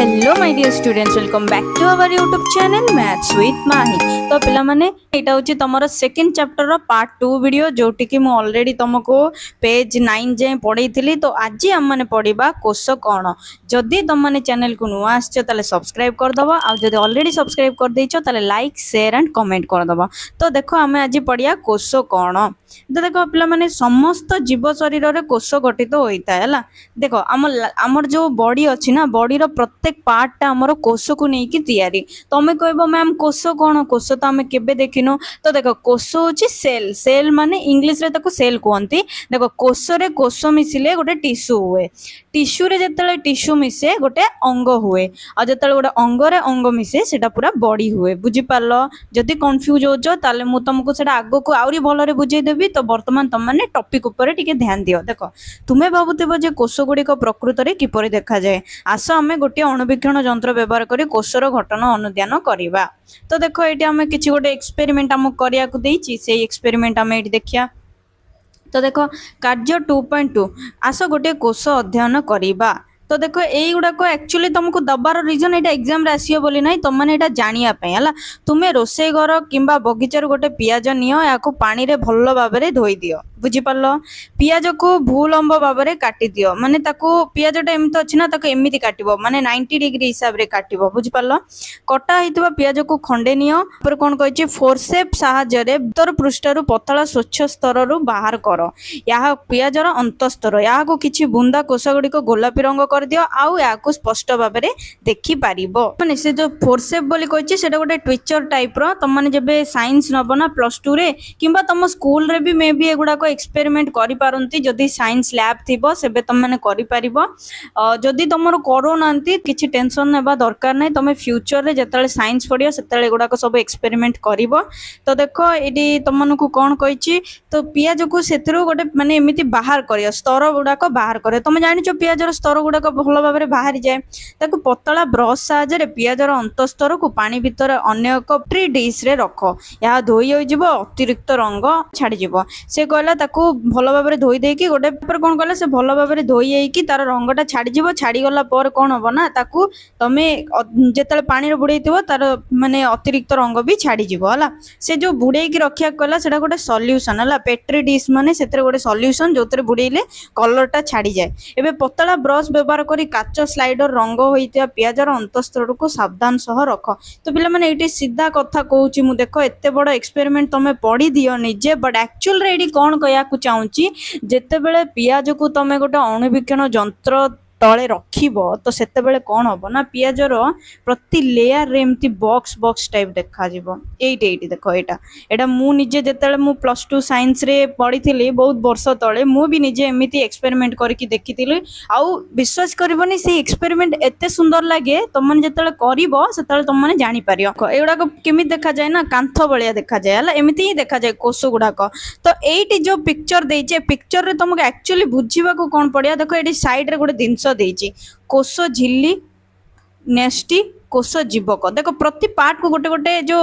Hello my dear students, welcome back to our YouTube channel maths with Mahi. तो पिला माने एटा होची तमरो सेकंड चैप्टर रो पार्ट 2 वीडियो, जोटी कि मु ऑलरेडी तुमको पेज 9 जे पढैथिली। तो आज हम माने पढिबा कोष कोण। जदि तुम माने चैनल को नुआ आछो ताले सब्सक्राइब कर दबा, आ जदि ऑलरेडी सब्सक्राइब कर दैछो ताले लाइक शेयर एंड कमेंट कर दबा। तो देखो हमें आज पढिया कोष कोण। तो देखो पिला माने समस्त जीव शरीर रे कोष गठित होइता है। देखो आमर जो बॉडी अच्छी ना, बॉडी रो प्रत्येक पार्टा आमर कोष को लेकिन तैयारी। तमें कहबो मैम कोष कोण, कोष तो आम केबे देखिनो। तो देखो कोष होची सेल, सेल माने इंग्लिश रे ताको सेल कहंती। देखो कोष रे कोष मिसिले गोटे टिश्यू हुए, टिश्यू रे जतले टिश्यू मिसे गोटे अंग हुए, आ जतले गोटे अंग रे अंग मिसे सेटा पूरा बॉडी हुए। बुझी पारलो? जदि कंफ्यूज होजो ताले मु तुमको सेटा आगो को आउरी भलरे बुझेई देबी। तो वर्तमान तुम माने टॉपिक ऊपर टिके ध्यान दियो। देखो तुमे भाबुथिबो जे कोष गुड़िक प्रकृत रे किपरि देखा जाए। आस आमे गोटे अणुवीक्षण यंत्र व्यवहार करी कोषर घटन अनुध्यान करिबा। तो देखो एटी आमे किछि गोटे एक्सपेरिमेंट हम करिया को देइछि, से एक्सपेरिमेंट आमे एटी देखिया। तो देखो कार्य 2.2 आस गोटे कोष अध्ययन करिबा। तो देखो यही गुड़ाक एक्चुअली तुमको दबार रिजन ये एग्जाम रे आसीयो बोली नहीं, तुम मैंने एटा जानिया पे हला। तुमे रोसे घर किंबा बगीचार गोटे पियाज नियो, याको पानी रे भल्लो भाबरे धोई दियो। बुझी पारलो? पियाज को भूलंब भाबरे काटी दियो, माने ताको पियाजटा एमती अछि ना, ताको एमिति काटिबो, माने 90 डिग्री हिसाब रे काटिबो। बुझी पारलो? कटा हितबा पियाज को खंडे नियो, पर कोन कहछि फोरसेप सहाय्य रे भीतर पृष्ठरु पतला स्वच्छ स्तर रु बाहर करो। या पियाजर अंतस्तर, या को किछि बुंदा कोष गुडी को गोलापी रंग कर दियो, आउ या को स्पष्ट भाबरे देखि पारिबो। माने से जो फोरसेप बोली कहछि सेटा गोटे ट्विचर टाइप रो। तुम माने जेबे साइंस नबो ना +2 रे, किंबा तुम स्कूल रे भी मे बी एगुडा को एक्सपेरिमेंट करि पारंती। जदि साइंस लैब थिबो सेबे तुम माने करि पारिबो। जदि तुमरो करो नांती किछि टेंशन नेबा दरकार नै। तुम फ्यूचर रे जतले साइंस पढियो सेतले एगुडा को सब एक्सपेरिमेंट करिवो। तो देखो एडी तुमनको कोन कहछि, तो पियाज को सेथरो गोटे माने एमिति बाहर करियो, स्तर गुडा को बाहर करियो। तुम जानिचो पियाजर स्तर गुडा को भलो भाबरे बाहरी जाय। ताको पतला ब्रश साहाय्य रे पियाजर अंतस्तर को पानी भीतर अन्य एक ट्री डिश रे रखो। या धोई होई जिवो, अतिरिक्त रंग छाडी जिवो। से कहला ताको भलो भाबरे धोई देकी गोटे पर कोन कहला, से भलो भाबरे धोई हेकी तार रंगटा छाडी जिवो। छाडी गला पर कोन होबो ना, ताको तमे जेतले पानी रे बुडैतिबो तार माने अतिरिक्त रंग भी छाडी जिवो हला। से जो बुडै की रखिया कहला सेटा गोटे सॉल्यूशन हला। पेट्री डिश माने सेतरे गोटे सॉल्यूशन जोतरे बुडैले कलरटा छाडी जाय। एबे पतला ब्रश व्यवहार करी काच स्लाइडर रंग होइतिया पियाजर अंतस्तर को सावधान सह रख। तो पिला माने एटी सीधा कथा कहूची मु, देखो एते बड़ एक्सपेरिमेंट तमे पढी दियो निजे, बट एक्चुअल रे एटी कोन कहया को चाहूची, जेते बेले पियाज को तमे गोटे अणुवीक्षण यंत्र तले रखिबो, तो सेते बेले कोन होबो ना, पियाजर प्रति लेयर रे एमती बॉक्स बॉक्स टाइप देखा जिवो। एइटे देखो एटा मु निजे जेतेले मु +2 साइंस रे पढिथिली बहुत वर्ष तळे, मु भी निजे एमिति एक्सपेरिमेंट करके देखिथिली। आउ विश्वास करबोनी, से एक्सपेरिमेंट एते सुंदर लागे। तुम जेतेले करिवो सेतेले तुम माने जानि पारियो एगुडा को केमि देखा जाय ना, कांथ बलिया देखा जाय हला। एमिति ही देखा जाय कोष गुडा को। तो एइटी जो पिक्चर देइचे, पिक्चर रे तुमको एक्चुअली बुझीबा को कोन पडिया। देखो एटी साइड रे गोटे दिनस देइची, कोष झिल्ली, नेस्टी, कोष जीवक। देखो प्रति पार्ट को गोटे गोटे जो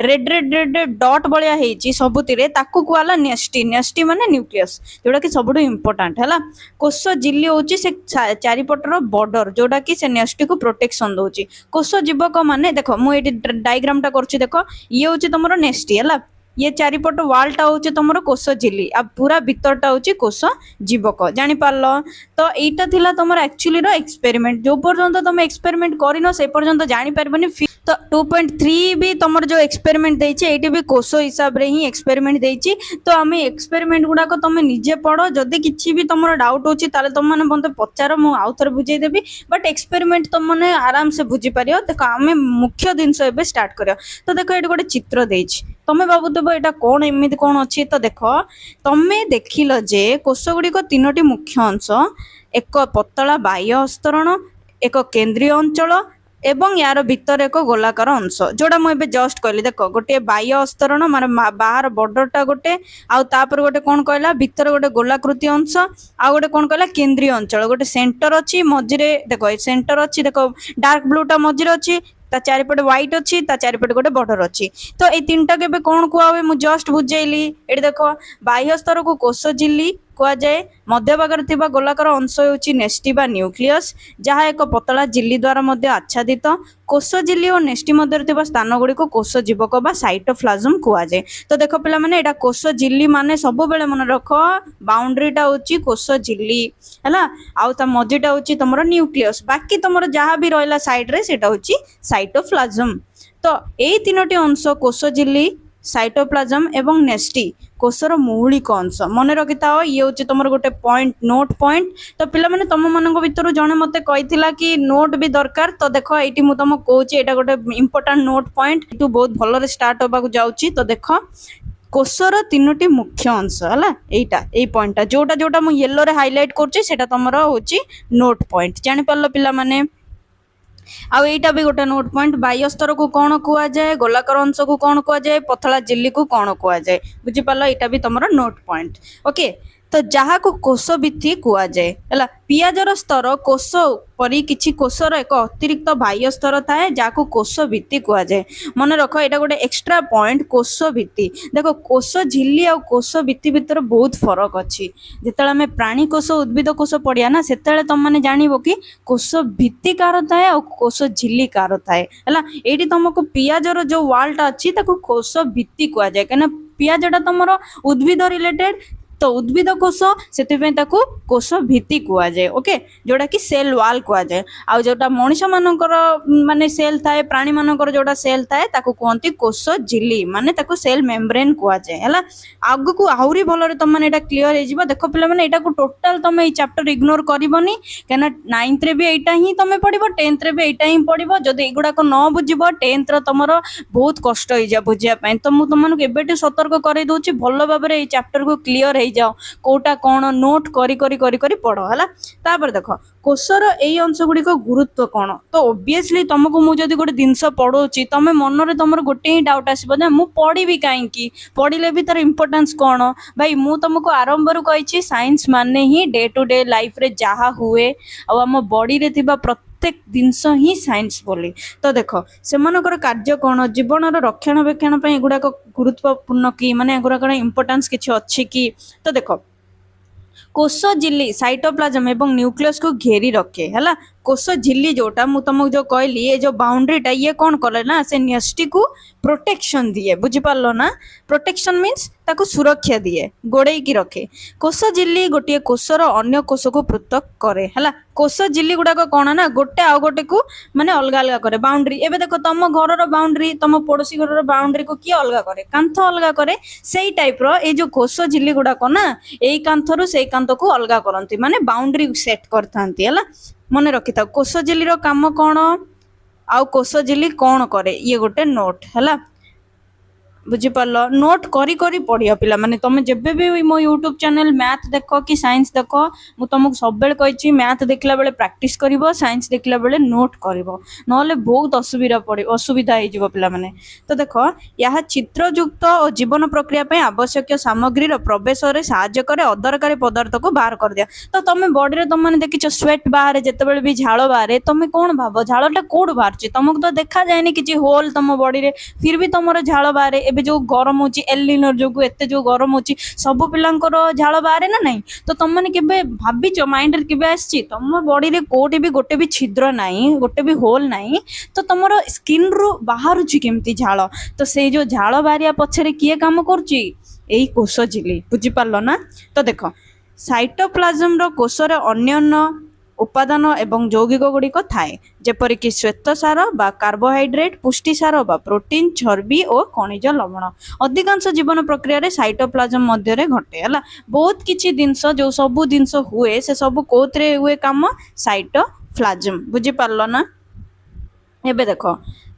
red red red dot Ballia हेची सबुतिरे, ताकू कुआला नेस्टी। नेस्टी माने न्यूक्लियस, जोडा कि सबुठु इंपोर्टेंट हला। कोष झिल्ली होची से चारिपटर बॉर्डर, जोडा कि से नेस्टी को प्रोटेक्शन दोची। कोष जीवक माने देखो मु एटी डायग्राम टा करछि, देखो ये होची तमरो नेस्टी हला। ये चारिपट वालटा होचे तुमरो कोष झिल्ली, आ पूरा भीतरटा होचे कोष जीवक। जानि पारलो? तो एटा थिला तुमरो एक्चुअली रो एक्सपेरिमेंट। जो पर्यंत तुम एक्सपेरिमेंट करिनो से पर्यंत जानि पारबनी। तो 2.3 भी तुमरो जो एक्सपेरिमेंट देइचे, एटी भी कोष हिसाब रे ही एक्सपेरिमेंट देइची। तो आमे एक्सपेरिमेंट गुडा को तुम निजे पढो। जदी किछि भी तुमरो डाउट होची ताले तुम माने मते पचारो, मु आउथर बुझेई देबी। बट एक्सपेरिमेंट तुम माने आराम से बुझी पारियो। देखो आमे मुख्य दिनस एबे स्टार्ट करियो। तो देखो एटी गोटे चित्र देइची, तमे भाबुथबो एटा कोन एमिति कोन अछि। तो देखो तमे देखिलो जे कोष गुडी को तीनोटी मुख्य अंश, एक पतला बाह्य अस्तरण, एक केंद्रीय अंचल एवं यार भीतर एक गोलाकार अंश, जोड़ा मुझे जस्ट कहली। देखो गोटे बाह्य अस्तरण माने बाहर बॉर्डरटा गोटे, आउ तापर गोटे कोन कहला भीतर गोटे गोलाकृति अंश, आउ गोटे कोन कहला केंद्रीय अंचल। गोटे सेंटर अछि मझिरे, देखो सेंटर अछि, देखो डार्क ब्लूटा मझिरे अछि, ता चारिपटे व्हाइट अच्छी, ता चारिपटे गोटे बॉर्डर अच्छी। तो ये तीनटा केबे कोन कुआ हुए मु जस्ट बुझेइली। एठी देखो बाह्य स्तर को कोष झिल्ली, କୁହାଯାଏ। ମଧ୍ୟଭାଗରେ ଥିବା ଗୋଲାକାର ଅଂଶ ହେଉଛି ନେଷ୍ଟି ବା ନ୍ୟୁକ୍ଲିୟସ୍, ଯାହା ଏକ ପତଳା ଝିଲ୍ଲି ଦ୍ୱାରା ମଧ୍ୟ ଆଚ୍ଛାଦିତ। କୋଷ ଝିଲ୍ଲି ଓ ନେଷ୍ଟି ମଧ୍ୟରେ ଥିବା ସ୍ଥାନ ଗୁଡ଼ିକୁ କୋଷ ଜୀବକ ବା ସାଇଟୋପ୍ଲାଜମ କୁହାଯାଏ। ତ ଦେଖ ପିଲାମାନେ, ଏଇଟା କୋଷ ଝିଲ୍ଲି ମାନେ ସବୁବେଳେ ମନେ ରଖ, ବାଉଣ୍ଡ୍ରିଟା ହେଉଛି କୋଷ ଝିଲ୍ଲି ହେଲା, ଆଉ ତା ମଝିଟା ହେଉଛି ତମର ନ୍ୟୁକ୍ଲିୟସ୍, ବାକି ତମର ଯାହା ବି ରହିଲା ସାଇଡ୍ରେ ସେଇଟା ହେଉଛି ସାଇଟୋପ୍ଲାଜମ। ତ ଏଇ ତିନୋଟି ଅଂଶ କୋଷ ଝିଲ୍ଲି, ସାଇଟୋପ୍ଲାଜମ ଏବଂ ନେଷ୍ଟି କୋଷର ମୌଳିକ ଅଂଶ। ମନେ ରଖିଥାଅ, ଇଏ ହେଉଛି ତମର ଗୋଟେ ପଏଣ୍ଟ, ନୋଟ୍ ପଏଣ୍ଟ। ତ ପିଲାମାନେ ତମମାନଙ୍କ ଭିତରୁ ଜଣେ ମୋତେ କହିଥିଲା କି ନୋଟ୍ ବି ଦରକାର, ତ ଦେଖ ଏଇଠି ମୁଁ ତମକୁ କହୁଛି, ଏଇଟା ଗୋଟେ ଇମ୍ପୋର୍ଟାଣ୍ଟ ନୋଟ୍ ପଏଣ୍ଟ, ଏଠୁ ବହୁତ ଭଲରେ ଷ୍ଟାର୍ଟ ହେବାକୁ ଯାଉଛି। ତ ଦେଖ, କୋଷର ତିନୋଟି ମୁଖ୍ୟ ଅଂଶ ହେଲା, ଏଇଟା ଏଇ ପଏଣ୍ଟଟା ଯୋଉଟା ଯୋଉଟା ମୁଁ ୟେଲୋରେ ହାଇଲାଇଟ୍ କରୁଛି ସେଇଟା ତମର ହେଉଛି ନୋଟ୍ ପଏଣ୍ଟ। ଜାଣିପାରିଲ ପିଲାମାନେ? ଆଉ ଏଇଟା ବି ଗୋଟେ ନୋଟ୍ ପଏଣ୍ଟ, ବାହ୍ୟସ୍ତରକୁ କ'ଣ କୁହାଯାଏ, ଗୋଲାକାର ଅଂଶକୁ କ'ଣ କୁହାଯାଏ, ପତଳା ଝିଲ୍ଲିକୁ କ'ଣ କୁହାଯାଏ। ବୁଝିପାରିଲ? ଏଇଟା ବି ତମର ନୋଟ୍ ପଏଣ୍ଟ। ଓକେ, ତ ଯାହାକୁ କୋଷ ଭିତ୍ତି କୁହାଯାଏ ହେଲା। ପିଆଜର ସ୍ତର କୋଷ ପରି କିଛି କୋଷର ଏକ ଅତିରିକ୍ତ ବାହ୍ୟ ସ୍ତର ଥାଏ ଯାହାକୁ କୋଷ ଭିତ୍ତି କୁହାଯାଏ। ମନେ ରଖ, ଏଇଟା ଗୋଟେ ଏକ୍ସଟ୍ରା ପଏଣ୍ଟ, କୋଷ ଭିତ୍ତି। ଦେଖ, କୋଷ ଝିଲ୍ଲି ଆଉ କୋଷ ଭିତ୍ତି ଭିତରେ ବହୁତ ଫରକ ଅଛି। ଯେତେବେଳେ ଆମେ ପ୍ରାଣୀ କୋଷ, ଉଦ୍ଭିଦ କୋଷ ପଢ଼ିବା ନା, ସେତେବେଳେ ତମମାନେ ଜାଣିବ କି କୋଷ ଭିତ୍ତି କାହାର ଥାଏ ଆଉ କୋଷ ଝିଲ୍ଲି କାହାର ଥାଏ ହେଲା। ଏଇଠି ତମକୁ ପିଆଜର ଯୋଉ ୱାଲଟା ଅଛି ତାକୁ କୋଷ ଭିତ୍ତି କୁହାଯାଏ, କାହିଁକିନା ପିଆଜଟା ତମର ଉଦ୍ଭିଦ ରିଲେଟେଡ୍, ତ ଉଦ୍ଭିଦ କୋଷ, ସେଥିପାଇଁ ତାକୁ କୋଷ ଭିତ୍ତି କୁହାଯାଏ। ଓକେ, ଯୋଉଟା କି ସେଲ୍ ୱାଲ୍ କୁହାଯାଏ। ଆଉ ଯୋଉଟା ମଣିଷ ମାନଙ୍କର ମାନେ ସେଲ୍ ଥାଏ, ପ୍ରାଣୀ ମାନଙ୍କର ଯୋଉଟା ସେଲ୍ ଥାଏ ତାକୁ କୁହନ୍ତି କୋଷ ଝିଲ୍ଲି, ମାନେ ତାକୁ ସେଲ୍ ମେମ୍ବ୍ରେନ୍ କୁହାଯାଏ ହେଲା। ଆଗକୁ ଆହୁରି ଭଲରେ ତମମାନେ ଏଇଟା କ୍ଲିୟର ହେଇଯିବ। ଦେଖ ପିଲାମାନେ, ଏଇଟାକୁ ଟୋଟାଲ ତମେ ଏଇ ଚାପ୍ଟର ଇଗ୍ନୋର କରିବନି, କାହିଁକିନା 9th ରେ ବି ଏଇଟା ହିଁ ତମେ ପଢିବ, 10th ରେ ବି ଏଇଟା ହିଁ ପଢିବ। ଯଦି ଏଗୁଡାକ ନ ବୁଝିବ 10th ର ତମର ବହୁତ କଷ୍ଟ ହେଇଯାଏ ବୁଝିବା ପାଇଁ। ତ ମୁଁ ତମମାନଙ୍କୁ ଏବେଠୁ ସତର୍କ କରେଇ ଦଉଛି, ଭଲ ଭାବରେ ଏଇ ଚାପ୍ଟରକୁ କ୍ଲିୟର ହେଇଯାଅ, କୋଉଟା କ'ଣ ନୋଟ୍ କରି କରି କରି କରି ପଢ ହେଲା। ତାପରେ ଦେଖ, କୋଷର ଏଇ ଅଂଶ ଗୁଡ଼ିକ ଗୁରୁତ୍ୱ କ'ଣ। ତ ଓବିୟସଲି ତମକୁ ମୁଁ ଯଦି ଗୋଟେ ଜିନିଷ ପଢଉଛି, ତମେ ମନରେ ତମର ଗୋଟେ ହିଁ ଡାଉଟ୍ ଆସିବ ଯେ ମୁଁ ପଢିବି କାହିଁକି, ପଢିଲେ ବି ତାର ଇମ୍ପୋର୍ଟାନ୍ସ କ'ଣ। ଭାଇ, ମୁଁ ତମକୁ ଆରମ୍ଭରୁ କହିଛି, ସାଇନ୍ସ ମାନେ ହିଁ ଡେ ଟୁ ଡେ ଲାଇଫରେ ଯାହା ହୁଏ ଆଉ ଆମ ବଡିରେ ଥିବା ପ୍ରତ୍ୟେକ ଜିନିଷ ହିଁ ସାଇନ୍ସ ବୋଲି। ତ ଦେଖ, ସେମାନଙ୍କର କାର୍ଯ୍ୟ କ'ଣ, ଜୀବନର ରକ୍ଷଣାବେକ୍ଷଣ ପାଇଁ ଏଗୁଡ଼ାକ ଗୁରୁତ୍ୱପୂର୍ଣ୍ଣ କି, ମାନେ ଏଗୁଡ଼ାକର ଇମ୍ପୋର୍ଟାନ୍ସ କିଛି ଅଛି କି। ତ ଦେଖ, କୋଷ ଝିଲ୍ଲି ସାଇଟୋପ୍ଲାଜମ ଏବଂ ନ୍ୟୁକ୍ଲିୟସକୁ ଘେରି ରଖେ ହେଲା। କୋଷ ଝିଲ୍ଲି ଯୋଉଟା ମୁଁ ତମକୁ ଯୋଉ କହିଲି, ଏ ଯୋଉ ବାଉଣ୍ଡ୍ରିଟା, ଇଏ କ'ଣ କରେ ନା, ସେ ନ୍ୟଷ୍ଟିକୁ ପ୍ରୋଟେକ୍ସନ ଦିଏ। ବୁଝିପାରିଲ ନା? ପ୍ରୋଟେକ୍ସନ ମିନ୍ସ ତାକୁ ସୁରକ୍ଷା ଦିଏ, ଗୋଡ଼େଇକି ରଖେ। କୋଷ ଝିଲ୍ଲି ଗୋଟିଏ କୋଷର ଅନ୍ୟ କୋଷକୁ ପୃଥକ କରେ ହେଲା। କୋଷ ଝିଲ୍ଲି ଗୁଡାକ କ'ଣ ନା, ଗୋଟେ ଆଉ ଗୋଟେକୁ ମାନେ ଅଲଗା ଅଲଗା କରେ, ବାଉଣ୍ଡ୍ରି। ଏବେ ଦେଖ, ତମ ଘରର ବାଉଣ୍ଡ୍ରି ତମ ପଡୋଶୀ ଘରର ବାଉଣ୍ଡ୍ରିକୁ କିଏ ଅଲଗା କରେ? କାନ୍ଥ ଅଲଗା କରେ। ସେଇ ଟାଇପର ଏଇ ଯୋଉ କୋଷ ଝିଲ୍ଲି ଗୁଡାକ ନା, ଏଇ କାନ୍ଥରୁ ସେଇ କାନ୍ଥକୁ ଅଲଗା କରନ୍ତି, ମାନେ ବାଉଣ୍ଡ୍ରି ସେଟ୍ କରିଥାନ୍ତି ହେଲା। ମନେ ରଖିଥାଉ, କୋଷ ଝିଲ୍ଲିର କାମ କ'ଣ ଆଉ କୋଷ ଝିଲ୍ଲି କ'ଣ କରେ, ଇଏ ଗୋଟେ ନୋଟ୍ ହେଲା। ବୁଝିପାରିଲ? ନୋଟ୍ କରି କରି ପଢିବ ପିଲାମାନେ। ତମେ ଯେବେ ବି ମୋ ୟୁଟ୍ୟୁବ ଚ୍ୟାନେଲ ମ୍ୟାଥ ଦେଖ କି ସାଇନ୍ସ ଦେଖ, ମୁଁ ତମକୁ ସବୁବେଳେ କହିଛି, ମ୍ୟାଥ ଦେଖିଲା ବେଳେ ପ୍ରାକ୍ଟିସ କରିବ, ସାଇନ୍ସ ଦେଖିଲା ବେଳେ ନୋଟ୍ କରିବ, ନହେଲେ ବହୁତ ଅସୁବିଧା ହେଇଯିବ ପିଲାମାନେ। ତ ଦେଖ, ଏହା ଚିତ୍ରଯୁକ୍ତ ଓ ଜୀବନ ପ୍ରକ୍ରିୟା ପାଇଁ ଆବଶ୍ୟକୀୟ ସାମଗ୍ରୀର ପ୍ରବେଶରେ ସାହାଯ୍ୟ କରେ, ଅଦରକାରୀ ପଦାର୍ଥକୁ ବାହାର କରିଦିଅ। ତ ତମେ ବଡିରେ ତମମାନେ ଦେଖିଛ, ସ୍ୱେଟ୍ ବାହାରେ, ଯେତେବେଳେ ବି ଝାଳ ବାହାରେ, ତମେ କ'ଣ ଭାବ, ଝାଳଟା କୋଉଠୁ ବାହାରୁଛି? ତମକୁ ତ ଦେଖାଯାଏନି କିଛି ହୋଲ୍ ତମ ବଡିରେ, ଫିର୍ ବି ତମର ଝାଳ ବାହାରେ। ଏବେ ଯୋଉ ଗରମ ହଉଛି, ଏଲିନୋ ଯୋଗୁ ଏତେ ଯୋଉ ଗରମ ହଉଛି, ସବୁ ପିଲାଙ୍କର ଝାଳ ବାହାରେ ନା ନାହିଁ? ତ ତମମାନେ କେବେ ଭାବିଛ, ମାଇଣ୍ଡରେ କେବେ ଆସିଛି, ତମ ବଡିରେ କୋଉଠି ବି ଗୋଟେ ବି ଛିଦ୍ର ନାହିଁ, ଗୋଟେ ବି ହୋଲ୍ ନାହିଁ, ତ ତମର ସ୍କିନ୍ରୁ ବାହାରୁଛି କେମିତି ଝାଳ? ତ ସେଇ ଯୋଉ ଝାଳ ବାହାରିବା ପଛରେ କିଏ କାମ କରୁଛି? ଏଇ କୋଷ ଝିଲ୍ଲି। ବୁଝିପାରିଲ ନା? ତ ଦେଖ, ସାଇଟୋପ୍ଲାଜମର କୋଷରେ ଅନ୍ୟାନ୍ୟ ଉପାଦାନ ଏବଂ ଯୌଗିକ ଗୁଡ଼ିକ ଥାଏ, ଯେପରିକି ଶ୍ୱେତସାର ବା କାର୍ବୋହାଇଡ୍ରେଟ୍, ପୁଷ୍ଟିସାର ବା ପ୍ରୋଟିନ୍, ଚର୍ବି ଓ ଖଣିଜ ଲବଣ। ଅଧିକାଂଶ ଜୀବନ ପ୍ରକ୍ରିୟାରେ ସାଇଟୋପ୍ଲାଜମ ମଧ୍ୟରେ ଘଟେ ହେଲା। ବହୁତ କିଛି ଜିନିଷ, ଯୋଉ ସବୁ ଜିନିଷ ହୁଏ, ସେ ସବୁ କୋଉଥିରେ ହୁଏ କାମ? ସାଇଟୋପ୍ଲାଜମ। ବୁଝିପାରିଲ ନା? ଏବେ ଦେଖ,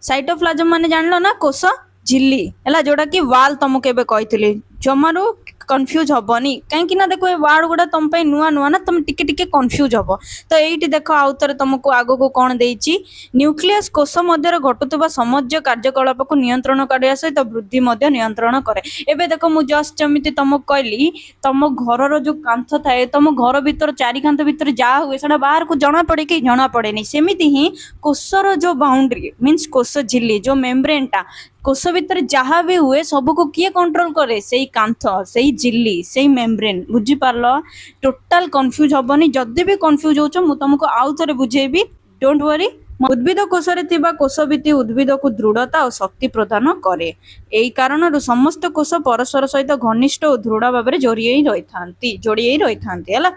ସାଇଟୋପ୍ଲାଜମ ମାନେ ଜାଣିଲ ନା, କୋଷ ଝିଲ୍ଲି ହେଲା, ଯୋଉଟା କି ୱାଲ୍ ତମକୁ ଏବେ କହିଥିଲି। ଜମାରୁ କନଫ୍ୟୁଜ ହବନି, କାହିଁକି ନା ଦେଖ, ଏ ୱାର୍ଡ ଗୁଡା ତମ ପାଇଁ ନୂଆ ନୂଆ ନା, ତମେ ଟିକେ ଟିକେ କନଫ୍ୟୁଜ ହବ। ତ ଏଇଠି ଦେଖ, ଆଉ ଥରେ ତମକୁ ଆଗକୁ କ'ଣ ଦେଇଛି, ନ୍ୟୁକ୍ଲିୟସ୍ କୋଷ ମଧ୍ୟରେ ଘଟୁଥିବା ସମଜ୍ୟ କାର୍ଯ୍ୟକଳାପକୁ ନିୟନ୍ତ୍ରଣ କରିବା ସହିତ ବୃଦ୍ଧି ମଧ୍ୟ ନିୟନ୍ତ୍ରଣ କରେ। ଏବେ ଦେଖ, ମୁଁ ଜଷ୍ଟ ଯେମିତି ତମକୁ କହିଲି, ତମ ଘରର ଯୋଉ କାନ୍ଥ ଥାଏ, ତମ ଘର ଭିତର ଚାରି କାନ୍ଥ ଭିତରେ ଯାହା ହୁଏ ସେଟା ବାହାରକୁ ଜଣା ପଡେ କି? ଜଣା ପଡେନି। ସେମିତି ହିଁ କୋଷର ଯୋଉ ବାଉଣ୍ଡ୍ରି ମିନ୍ସ କୋଷ ଝିଲ୍ଲି, ଯୋଉ ମେମ୍ବ୍ରେନଟା, कोष भितर जहाँ भी हुए सबको किए कंट्रोल करे सेई कांथ सेई झिल्ली सेई मेम्ब्रेन बुझी पारलो टोटाल कंफ्यूज हबनी जदि भी कंफ्यूज होचो मु तुमको आउ थरे बुझेबी डोंट वरी उद्भिद कोषरे थिबा कोष भित्ति उद्भिद को दृढ़ता और शक्ति प्रदान करे एई कारणरू समस्त कोष परस्पर सहित घनिष्ठ और दृढ़ भाव में जोड़ी रही था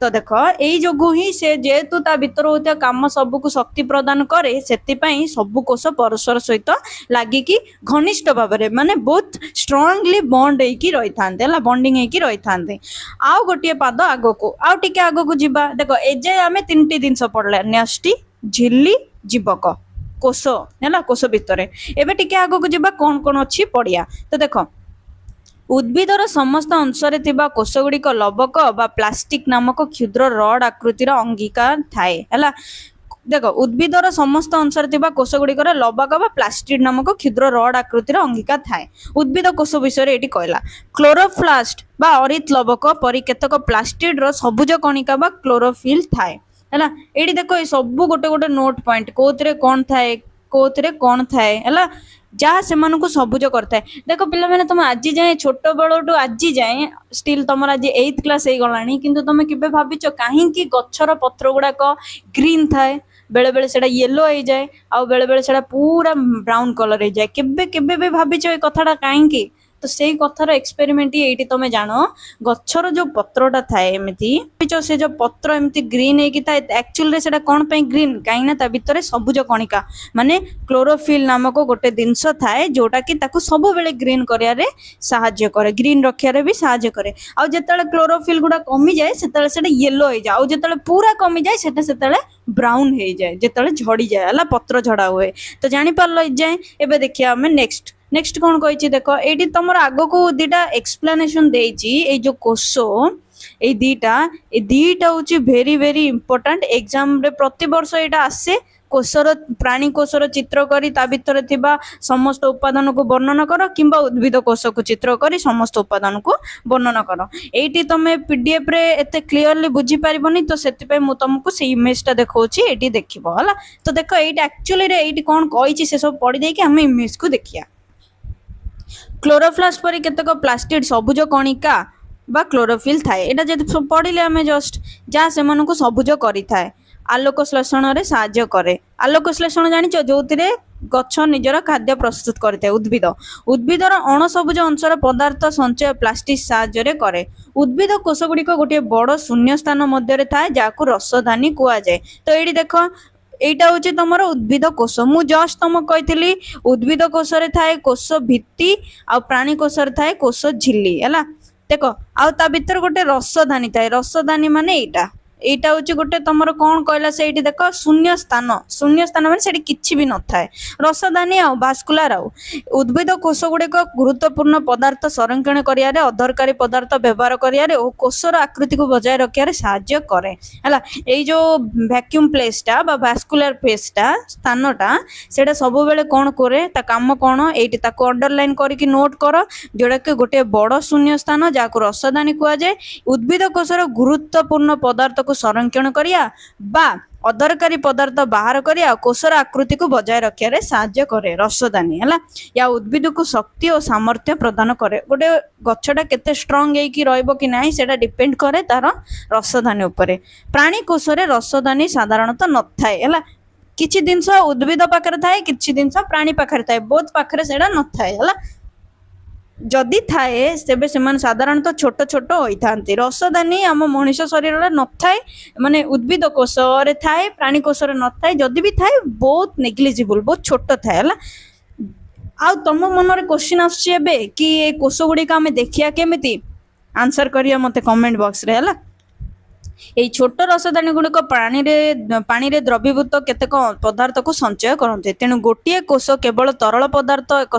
तो देख यही जोगु ही से जेहेतु ता भीतर होता काम सबको शक्ति प्रदान करे से सब कोष परस्पर सहित लगिकी घनिष्ठ भाव में माने बहुत स्ट्रांगली बॉन्ड होकी रही था बॉन्डिंग होकी रही था आउ गोटे पाद आग को आउ टिके आग को जीवा देख एजे आम तीन जिनस पढ़ला न्यष्टि झिल्ली जीवक कोष है कोष भितर एबे टिके आग को जीवा कौन कौन अच्छी पड़िया तो देख उद्भिदर समस्त अंशरे थिबा कोषगुड़िक लवक बा प्लास्टिक नामक क्षुद्र रड आकृतिर अंगिका थाए हैला देख उद्भिदर समस्त अंशरे थिबा कोषगुड़िकर लवक बा प्लास्टिक नामक क्षुद्र रड आकृतिर अंगिका थाए उद्भिद कोष विषय एटी कहला क्लोरोप्लास्ट बा अरित लवक परि केतक प्लास्टिड सबुज कणिका बा क्लोरोफिल थाए हैला एटी देखो ये सब गोटे गोटे नोट पॉइंट कोथरे कौन थाए कोथरे कौन थाए हैला जहाँ से सबुज करता है देख पिला मैंने तुम आज जाए छोट बेलू आज जाए स्टिल तुम आज 8th क्लास हो गला कि तुम के भाविच कहीं गचर पत्र गुड़ाक ग्रीन थाए बेले बेले से येलो हो जाए आउ बेले बेले से पूरा ब्राउन कलर हो जाए केबे केबे भी भाविच ये कथाटा कहीं तो से कथार एक्सपेरिमेंट ये तुम जान गचर जो पत्रटा थाए एमती से जो पत्र एमती ग्रीन होता एक्चुअली से कौन पे ग्रीन कहीं भितर सबुज कणिका माने क्लोरोफिल नामक गोटे जिनस थाए जोटा कि सब बेले ग्रीन करियारे साहाय्य करे ग्रीन रखियारे भी साहाय्य करे आउ जेतेले क्लोरोफिल गुडा कमी जाए सेतेले सेटा येलो हो जाए आउ जेतेले पूरा कमी जाए सेटा सेतेले ब्राउन हो जाए जेतेले झड़ी जाए हला पत्र झड़ा हुए तो जानि पारलो जाए एबे देखिया हमें नेक्स्ट कौन कही देख ये तुम आग को दीटा एक्सप्लेनेशन देई जो कोष ये दीटा हूँ भेरी भेरी इंपोर्टेंट एग्जाम रे प्रति वर्ष यहाँ आसे कोषर प्राणी कोषर चित्र करी ता भितर थिबा समस्त उपादान को वर्णन कर किंबा उद्भिद कोष को चित्र करी समस्त उपादान को वर्णन कर एटी तुम पीडीएफ रे एते क्लियरली बुझी पारिबनी तो सेति पे मु तुमको से इमेजटा देखौची एटी देखिबो हला तो देख एटी एक्चुअली रे एटी कोन कहिची से सब पढ़ी देकी हम इमेज को देखिया क्लोरोप्लास्ट पर केतक प्लास्टिड सबुज कणिका बा क्लोरोफिल थाए एटा जे पढ़िले आम जस्ट जहाँ से सबुज करी थाए आलोक श्लेषण रे साहाय्य करे आलोक श्लेषण जानिछ जो गछ निजर खाद्य प्रस्तुत करते उद्भिद उद्भिदर अणसबुज अंशर पदार्थ संचय प्लास्टिक साहाय्य करे उद्भिद कोषगुड़िक गोटे बड़ शून्य स्थान मध्य थाए जहाँ रसदानी कहुए तो ये देख एटा हूँ तुम उद्भिद कोष मु जस्ट तुम कही उद्भिद कोष रे थाए कोष भित्ति आ प्राणी कोष रे थाए कोष झिल्ली है देख आ भीतर गोटे रसदानी थाए रसदानी माने एटा हूँ गोटे तुम कौन कहला से देख शून्य स्थान माने सेठी किछि भी न थाए रसदानी आ भास्कुलार आ उद्भिद कोष गुड़िक गुरुत्वपूर्ण पदार्थ संरक्षण करियारे अदरकारी पदार्थ व्यवहार करियारे और कोषर आकृति को बजाय रखियारे साहाय्य करे हला एई जो वैक्यूम प्लेसटा बा भास्कुलार प्लेसटा स्थानटा सेटा सब बेले कौन करे ता काम कौन एटी ताको अंडरलाइन करके नोट कर जोड़ा कि गोटे बड़ शून्य स्थान जहाँ रसदानी कहुए जाए उद्भिद कोषर गुरुत्वपूर्ण पदार्थ को संरक्षण करिया बा अदरकारी पदार्थ बाहर करिया कोषर आकृति को बजाय रखियारे साहाय्य करे रसदानी है या उद्भिद को शक्ति और सामर्थ्य प्रदान करे गोटे गछटा केते स्ट्रांग होइकी रहइबो कि नाही सेटा डिपेंड करे तार रसदानी उपरे प्राणी कोषरे रसदानी साधारणतः न थाए है किछि जिनस उद्भिद पाखरे थाए किछि जिनस प्राणी पाखरे थाए बोथ पाखरे सेटा न थाए है जदि थाए तेबे सेमान साधारणतः छोट छोट होता रसदानी आम मनीष शरीर न थाए माने उद्भिद कोष रे थाए प्राणी कोष रे न थाए जदि भी थाए बहुत नेग्लिजिबल बहुत छोट थाए है आ तुम मन में क्वेश्चन आसबे कि ये कोष गुड़िक आम देखिया केमिति आंसर करिया मते कमेंट बॉक्स रे है এই ছোট রসদানী গুড়িক পানিরে দ্রবীভূত কেতেক পদার্থ को संचय करते तेणु गोटे कोष केवल तरल पदार्थ एक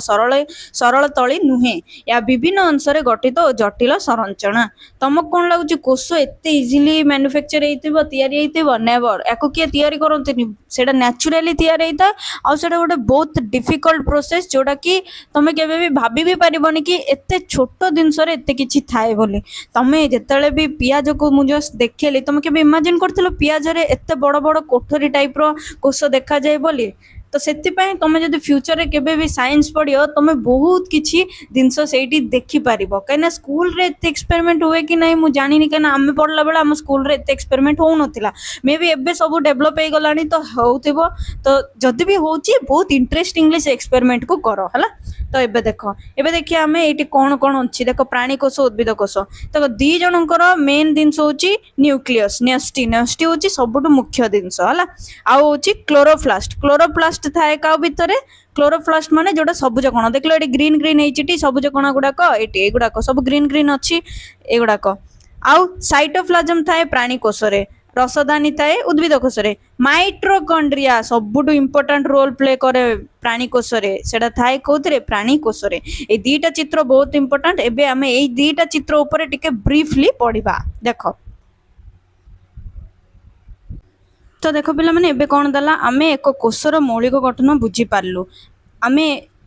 सरल तली नुहे या विभिन्न अंशरे गठित और जटिल संरचना तुमको कौन लगुच कोष एत इजिली मैन्युफैक्चर होती नेवर या किए तैयारी करते सेटा न्याचुराली तैयारी होता है आउटा गोटे बहुत डिफिकल्ट प्रोसेस जोटा कि तुम केबे भी भाभी भी पारिबनी कि एत छोट जिनस एत किछि थाए बोली तमे जेतेले भी पियाज को मु जस्ट देखली तुम के इमाजिन करथिलो पियाज रे एते बड़ बड़ कोठरी टाइप रो कोष देखा जाए बोली तो से तुम जब फ्यूचर रे केबे भी साइंस पढ़ियो तुम बहुत किछि जिनस सेठी देखि पारिबो कहिना स्कूल रे एते एक्सपेरिमेंट हुए कि नहीं मु जानिनी कहिना आमे पढ़ला बेला हम स्कूल रे एते एक्सपेरिमेंट हो नथिला मे बी एबे सब डेवलप हे गलानी तो होउथिबो तो जदि भी होउची बहुत इंटरेस्टिंगली से एक्सपेरिमेंट को करो हला तो एबे देखिए आमे एटी कोन कोन अछि देखो प्राणी कोष उद्भिद कोष देखो दी जनकर मेन जिनस होची न्यूक्लियस न्यस्टी न्यस्टी होची सबटु मुख्य जिनस हला आ होची क्लोरोप्लास्ट थाए का भितरे क्लोरोप्लास्ट माने जोटा सबुज कण देखलो एटी ग्रीन ग्रीन हेचिटी सबुज कण गुडाक एटी एगुडाक सब ग्रीन ग्रीन अछि एगुडाक आउ साइटोप्लाज्म थाए प्राणी कोष रे रसदानी थाए उद्भिद कोष रे माइट्रोकॉन्ड्रिया सबुठु इंपोर्टेंट रोल प्ले करे प्राणी कोष रे सेटा थाए कोथरे प्राणी कोष रे ए दीटा चित्र बहुत इंपोर्टेंट एबे हमें एई दीटा चित्र ऊपर टिके ब्रीफली पढिबा देखो तो देख पिला माने एबे कोन दला आमे एक कोषर मौलिक गठन बुझी पारलु आमे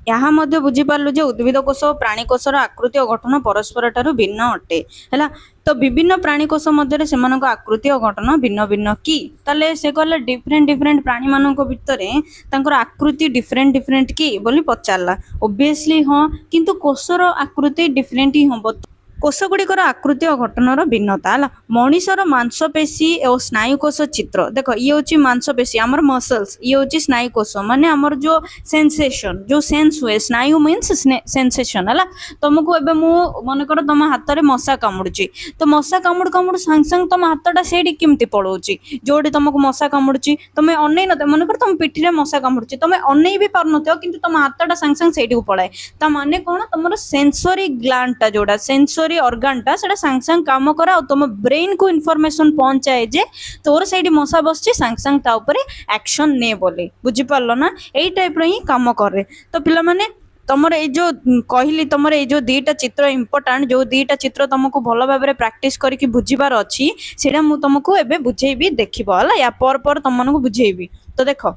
यहाँ मध्य बुझी पारलु जे उद्भिद कोष और प्राणी कोषर आकृति और गठन परस्पर ठारू भिन्न अटे हैला तो विभिन्न प्राणी कोष मध्य सेमानक आकृति और गठन भिन्न भिन्न कि ताले से कहले डिफरेंट डिफरेंट प्राणी मानक भितरे तांकर आकृति डिफरेंट डिफरेंट कि बोली पचारला ऑब्वियसली हां किंतु कोषर आकृति डिफरेंट ही होबो कोष गुड़िकर आकृति और गठनर भिन्नता है मनीषर मांसपेशी और स्नायुकोष चित्र देख ये हूँ मांसपेशी आमर मसल्स ये हूँ स्नायुकोष माने आमर जो सेंसेशन जो सेंस हुए स्नायु मीन्स सेंसेशन है तुमको एबे मु मन कर तुम हाथ में मशा कामुड़ी तो मशा कामुड़ कामुड़ सांग सांग तुम हाथटा से केमती पलाऊँगी जोटी तुमको मशा कामुड़ी तुम अनै न मन कर तुम पिठी में मशा कामुड़ी तुम अनै भी पार न कि तुम हाथटा सांग सांग से पलाए ता माने कौन तुम सेंसरी ग्लैंडटा जोड़ा सेंसरी ऑर्गन सेटा सांग सांग काम करा और तुम ब्रेन को इनफॉरमेशन पहुंचाए जे तोर साइड मशा बसची सांग सांग ता ऊपर एक्शन ने बोले बुझी पारलो ना एई टाइप रो ही काम करे तो पिला माने तमर ए जो कहली तमर ए जो दीटा चित्र इंपोर्टेंट जो दीटा चित्र तुमको भल भाव प्रैक्टिस करके बुझीबार अच्छी सेटा मु तुमको एबे बुझेबी देखिबो हला या पर तुमनको बुझेबी तो देखो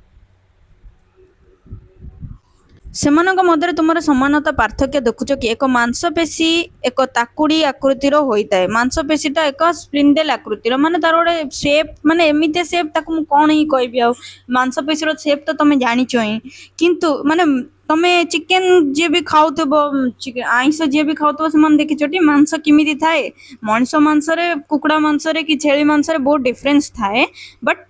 सेमानक मध्य तुम समानता पार्थक्य देखुच कि एक मांसपेशी एक ताकुड़ी आकृतिर होता है मांसपेशीटा एक स्पिंडल आकृतिर माने तार गोटे शेप माने एमिते शेप ताकू मु कोन ही कहबी आ मांसपेशीर शेप तो तुम जानिच ही किंतु माने तमे चिकेन जे भी खाउथबो आइंस जे भी खाउथबो समान देखिछटी मांस किमिति थाए मनुष्य मांस रे कुकुड़ा मांस रे कि छेली मांस रे बहुत डिफरेंस थाए बट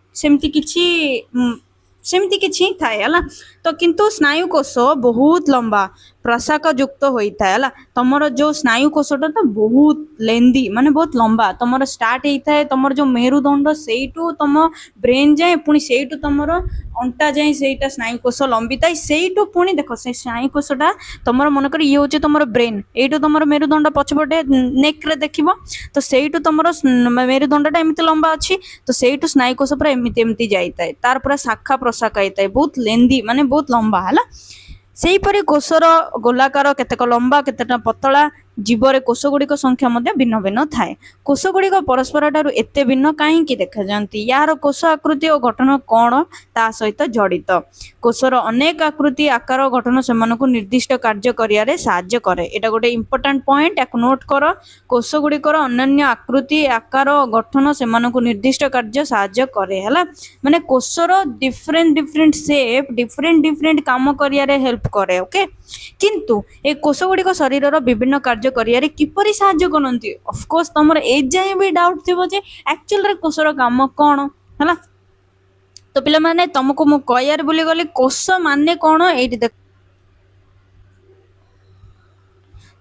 सेमती किछि थाए हला तो किंतु स्नायु कोष बहुत लंबा प्रशाक युक्त होता है तुमर जो स्नायु कोषटा तो बहुत लेंदी माने बहुत लंबा तुमर स्टार्ट होता है तुमर जो मेरुदंड सेठू तुम ब्रेन जाए पुणी सेठू तुमर अंटा जाए सेटा स्नायु कोष लंबी थाए सेठू पुणी देख से स्नायु कोषटा तुमर मनकर ये होचे तुमर ब्रेन एठू तुमर मेरुदंड पछपटे नेक रे देखिबो तो सेठू तुमर मेरुदंडटा एमिति लंबा अछि तो सेठू स्नायु कोष पूरा एमिति एमिति जाइताए तार पूरा शाखा प्रशाखा होता है बहुत लेंदी माने बहुत लंबा है से कोषर गोलाकार केतेक लंबा केतेटा पतला जीवरे कोष गुड़िक संख्या भिन्न भिन्न थाए कोष गुड़िक परस्पर ठारू एते भिन्न कहीं देखा जाती यार कोष आकृति और गठन कौन ता सहित जड़ित कोषर अनेक आकृति आकार गठन से निर्दिष्ट कार्य करियारे साहाय्य करे एटा गोटे इंपोर्टेंट पॉइंट या नोट कर कोष गुड़िकर अन्य आकृति आकार गठन से निर्दिष्ट कार्य साहाय्य करे हला माने कोषर different different shape different different काम करियारे हेल्प करे ओके किंतु ए कोष गुड़िक शरीर विभिन्न कार्य करियारे किपरि साहाय्य करनती ऑफ कोर्स तमर ए जाय भी डाउट थिबो जे एक्चुअल रे कोषर काम कोन हला तो पिला माने तुमको मु कहयार बोली गली कोष माने कोन एठी देख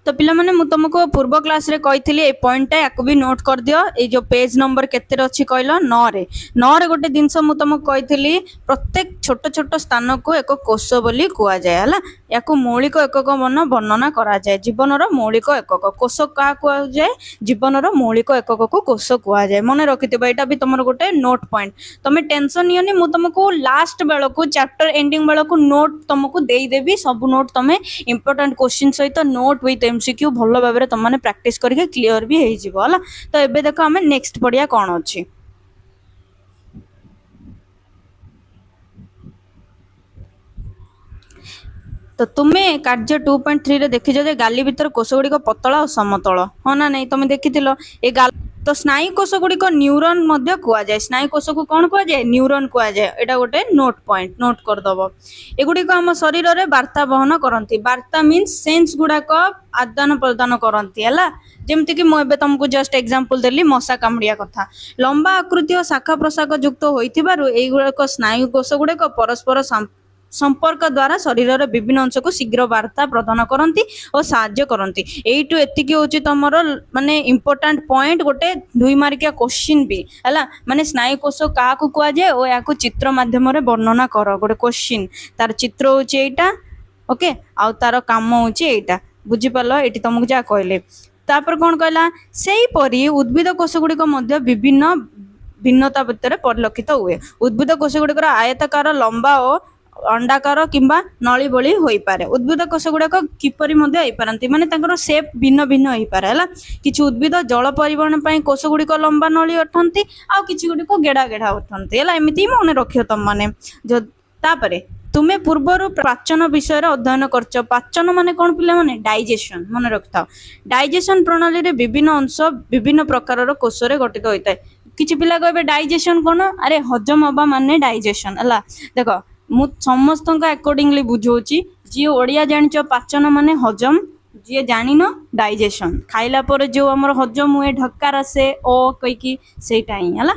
तो पिला माने मु तुमको पूर्व क्लास रे कहिथिली ए पॉइंट याको भी नोट कर दियो ए जो पेज नंबर केते अछि कहलो 9 रे गोटे जिंस मु तुमको कहिथिली प्रत्येक छोट छोट स्थान को एक कोष बोली कुआ जाय हला याको मौलिक एकक वर्णना करा जाय जीवनर मौलिक एकक कोष का कुआ जाय जीवनर मौलिक एकक को कोष कुआ जाय मन रखिथिबो एटा भी तुमर गोटे नोट पॉइंट तमे टेंशन नियनी मु तुमको लास्ट बेल को चैप्टर एंडिंग बेल को नोट तुमको देई देबी सब नोट तमे इंपोर्टेंट क्वेश्चन सहित नोट विथ एमसीक्यू भलो भाबरे तुम माने प्रैक्टिस करके क्लियर भी हेई जिवो हला तो एबे देखो हमें नेक्स्ट पढ़िया कोन अछि तो तुम्हें कार्य 2.3 रे देखिजो जे गाली भीतर कोष गुड़िक पतला और समतल हाँ ना नहीं तुम देखिथिलो ए गाल तो स्नायुकोश गुड़िक न्यूरन कहुए स्नायुकोश को कौन कहुए न्यूरन कहुए एटा गोटे नोट पॉइंट नोट करदब एगुड़िक आम शरीर में वार्ता बहन करती वार्ता मीन्स सेन्स गुड़ाक आदान प्रदान करती है जमती कि मुझे तुमको जस्ट एग्जांपल देली मशा कामुड़िया कथा लंबा आकृति और शाखा प्रशाख युक्त होगुड़ाक स्नायुकोश गुड़िक परस्पर संपर्क द्वारा शरीर विभिन्न अंश को शीघ्र वार्ता प्रदान करती और साहाय्य करती एटू एतिकी होची तमर माने इंपोर्टेंट पॉइंट गोटे 2 मार्किया क्वेश्चन भी है माने स्नायुकोश क्या कहुए और या चित्र माध्यम वर्णना कर गोटे क्वेश्चन तार चित्र होची एटा ओके आउ तार काम होची एटा बुझीपाल ये तुमको जहाँ कहले तापर कौन कहला से परी उद्भिद कोश गुड़िक विभिन्न भिन्नता भितर परिलक्षित हुए उद्भिद कोश गुड़िकर आयताकार लंबा और अंडाकार किंबा नली बली हो पारे उद्भिद कोश गुड़ाक किपरि पारती माने सेप भिन्न भिन्न हो पारे है किसी उद्भिद जल परिवहन पर कोश गुड़िक लंबा नली अटंती आउ किसी गुड़िक गेड़ा गेड़ा अटंती है एमती मन रख तुम मैंने तुम्हें पूर्वर पाचन विषय अध्ययन करछ पाचन माने कौन पिला माने डाइजेशन मन रखता डाइजेशन प्रणाली रे विभिन्न अंश विभिन्न प्रकार कोश गठित होता है किसी पिला कहे डाइजेशन कौन अरे हजम हवा माने डाइजेशन है देख मु समस्त अकॉर्डिंगली बुझाऊँगी जी ओडिया जानिच पाचन माने हजम जी जानी न डाइजेशन खाइला पर जो आमर हजम हुए ढक्कार आसे ओ कहीकि सेटा ही है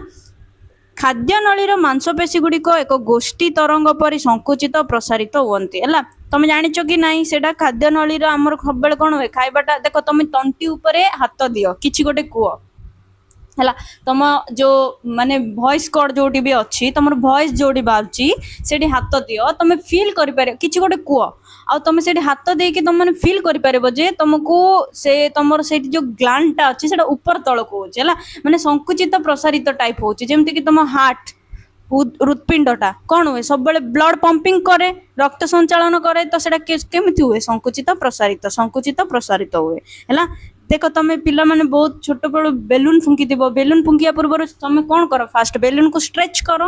खाद्य नलीर मांसपेशी गुड़िक एक गोष्ठी तरंग परि संकुचित प्रसारित हुअन्ति है तुम जानिच कि नहीं सेटा खाद्य नलीर आमर सब कौन हुए खाइबाटा देख तुम तंटी उपरे हाथ दियो किछि गोटे कुह है तुम जो माने वॉइस कॉर्ड जोटी भी अच्छी तुम वॉइस जोटी बाहर से हाथ दियो तुम फील कर किसी गोटे कुह आ तुम से हाथ देके तुम मैंने फील कर जे तुमको से तुम से जो ग्लैंडटा अच्छी से ऊपर तलक हो माने संकुचित प्रसारित टाइप हो जमती कि तुम हार्ट हृत्पिंडटा कौन हुए सब ब्लड पंपिंग करे रक्त संचालन करे तो केमिति हुए संकुचित प्रसारित हुए है देख तुम पिला माने बहुत छोट बड़ बेलून फुंकी थी बेलून फुंकिया पूर्व तुम कौन कर फास्ट बेलून को स्ट्रेच कर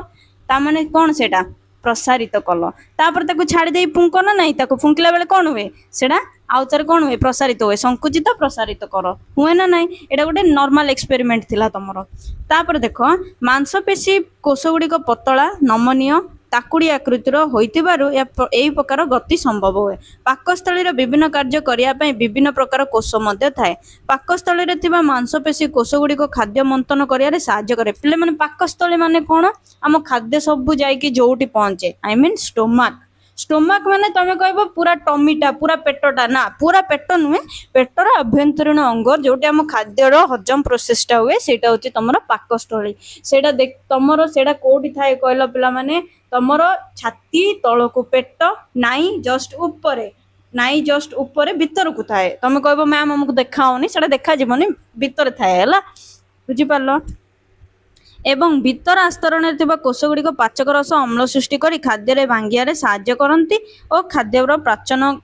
ता माने कौन सेटा प्रसारित कल तापर ताको छाड़ी दे फुंक ना नहीं ताको फुंकला बेले कौन हुए सेटा आउ तार कौन हुए प्रसारित हुए संकुचित प्रसारित कर हुए ना नहीं एटा गोटे नॉर्मल एक्सपेरिमेंट थिला तमरो तापर देख मांसपेशी कोश गुड़िक पतला नमनीय ताकुड़ी आकृतिर होइतिबारु एई प्रकार गति संभव हुए पाकस्थली विभिन्न कार्य करने विभिन्न प्रकार कोश मध्य थाए पाकस्थली थिबा मांसपेशी कोश गुड़िक खाद्य मंथन करियारे साहाय्य करे पिले माने पाकस्थली माने कोन आम खाद्य सब जाइकी जोटी पहुंचे आई मीन स्टोमाक माने तुम कह पूरा टमीटा पूरा पेटटा ना पूरा पेट नुहे पेटर अभ्यंतरीण अंग जोटी आम खाद्यर हजम प्रोसेसटा हुए सेटा होची तुमर पाकस्थली सेटा देख तुमर सेटा कोठी थाए कहला पिला माने तुमर छाती तलको पेट नाई जस्ट ऊपर नाई जस्ट ऊपर भीतर को थाए तुम कह मैम हमको देखाओनी सेटा देखा जीवनी भीतर थाए है बुझी पारल एवं भीतर आस्तरण कोश गुड़िक पाचक रस अम्ल सृष्टि कर खाद्य भांगिया साहाय्य करती और खाद्यर प्राचन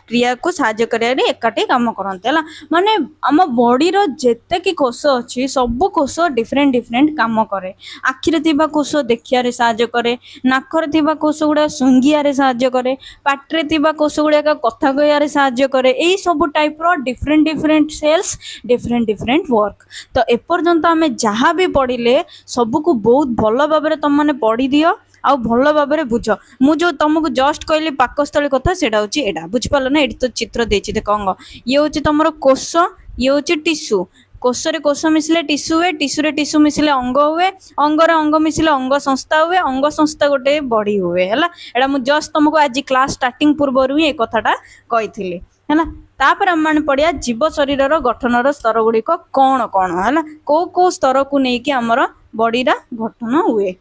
क्रिया को साहाय्य करिया एकाठी काम करते है माने आम बॉडीर जेते कि कोश अच्छी सब कोश डिफरेंट डिफरेंट काम करे आखिरे थिबा कोश देखिया साहाय्य करे नाकरे थिबा कोश गुड़ा सुंगिया साहाय्य करे पाटरे थिबा कोश गुड़ाक कथा कहया साहाय्य करे यही सब टाइप रो different different cells different different work तो एपर्यंत आम जहाँ भी पढ़िले सबको बहुत भल भाव तुम मैंने पढ़ी दियो आउ भल भाव बुझ मु जो तुमको जस्ट कहली पाकस्थली कथा सेटा होची एटा बुझिपाल ना एटी तो चित्र देछि देख अंग ये होची तुमर कोश ये होची टिश्यू कोश रे कोश मिसले टिश्यू हुए टिश्यू रे टिश्यू मिसले अंग हुए अंग रे अंग मिसले अंग संस्था हुए अंग संस्था गोटे बॉडी हुए है एटा मु जस्ट तुमको आज क्लास स्टार्टिंग पूर्व ही ए कथाटा कही है तापर आम मैंने पढ़िया जीव शरीर गठन स्तर गुड़िक कौन कौन है कौ स्तर को लेकिन आमर बॉडीरा गठन हुए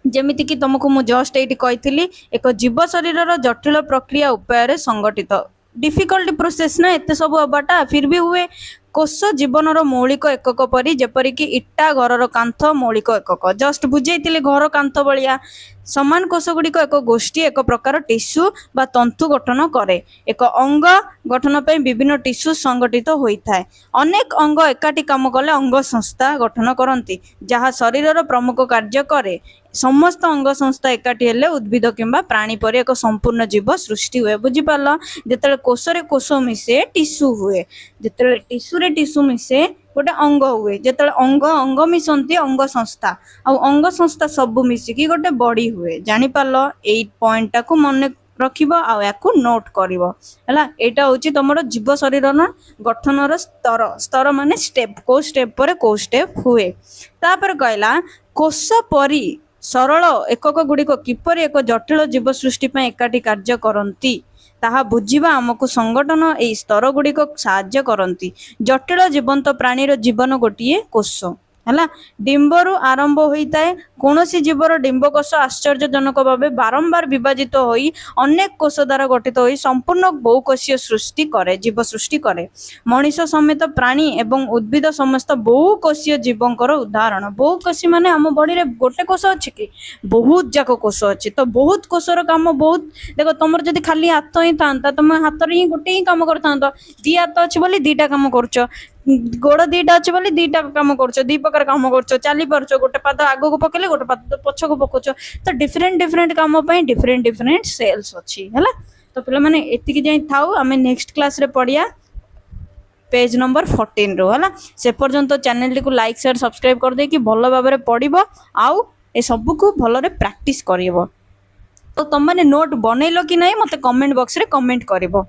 जमीती कि तुमको मु जस्ट ये कही एक जीव शरीर जटिल प्रक्रिया उपाय संगठित डिफिकल्ट प्रोसेस ना एत सब हबाटा फिर भी हुए कोश जीवन मौलिक एकक परी जेपरिक इटा घर कांथ मौलिक एकक जस्ट बुझे घर कांथ भाया समान कोश गुड़िक एक गोष्ठी एक प्रकार टिश्यू बा तंतु गठन करे एक अंग गठन पे विभिन्न टिश्यू संगठित होता है अनेक अंग एकाठी काम कले अंग संस्था गठन करती जहाँ शरीर प्रमुख कार्य करे समस्त अंग संस्था एकाठी हेले उद्भिद किंबा प्राणी पर एक संपूर्ण जीव सृष्टि हुए बुझीपार जिते कोश रे कोश मिसे टिश्यू हुए जिते टिश्यू रे टिश्यू मिसे गोटे अंग हुए जो अंग अंग मिशंती अंग संस्था अंग संस्था सब मिसिकी गोटे बॉडी हुए जानी पारल एई पॉइंट टाकू मन रखिबो आ याकू नोट करिवो हला एटा होची तमरो जीव शरीर न गठन रो स्तर स्तर माने स्टेप को स्टेप पर को स्टेप हुए तापर कहला कोष परी सरल एकक गुड़िक किपर एक जटिल जीव सृष्टि एकाठी कार्य करती ताहा बुझिबा आमको संगठन एई स्तर गुड़िक साहाय्य करती जटिल जीवंत प्राणीर जीवन गोटिए कोष है डिंबरू आरंभ होता है कौन सी जीवर डिंबकोश आश्चर्यजनक भाव बारंबार विभाजित होई अनेक कोष द्वारा गठित होई संपूर्ण बहुकोशीय सृष्टि करे जीव सृष्टि करे मनीष समेत प्राणी एवं उद्भिद समस्त बहुकोशीय जीवंकर उदाहरण बहुकोशी माने आम बॉडी रे गोटे कोष अछि कि बहुत जाक कोष अछि तो बहुत कोषर काम बहुत देखो तुमर जदि खाली हाथ ही था तुम हाथ रे ही गोटे ही काम करता दी हाथ अच्छी बोली दीटा काम करछ गोड़ दीटा अच्छे बोली दीटा काम करछ दी प्रकार काम करछ चली पारछ गोटे पाद आगो को पकेले गोटे पाद पछ को पकोछ तो डिफरेंट डिफरेंट काम पई डिफरेंट डिफरेंट सेल्स अछि हैला तो पिला माने एतिकी जाई थाउ आमे नेक्स्ट क्लास रे पढ़िया पेज नंबर 14 रो हैला से पर्यंत चैनल को लाइक शेयर सब्सक्राइब कर दे कि भलो भाबरे पढ़िबो आउ ए सब को भलो रे प्रैक्टिस करिवो तो तुम माने नोट बनैलो कि नहीं मते कमेंट बॉक्स रे कमेंट करिवो।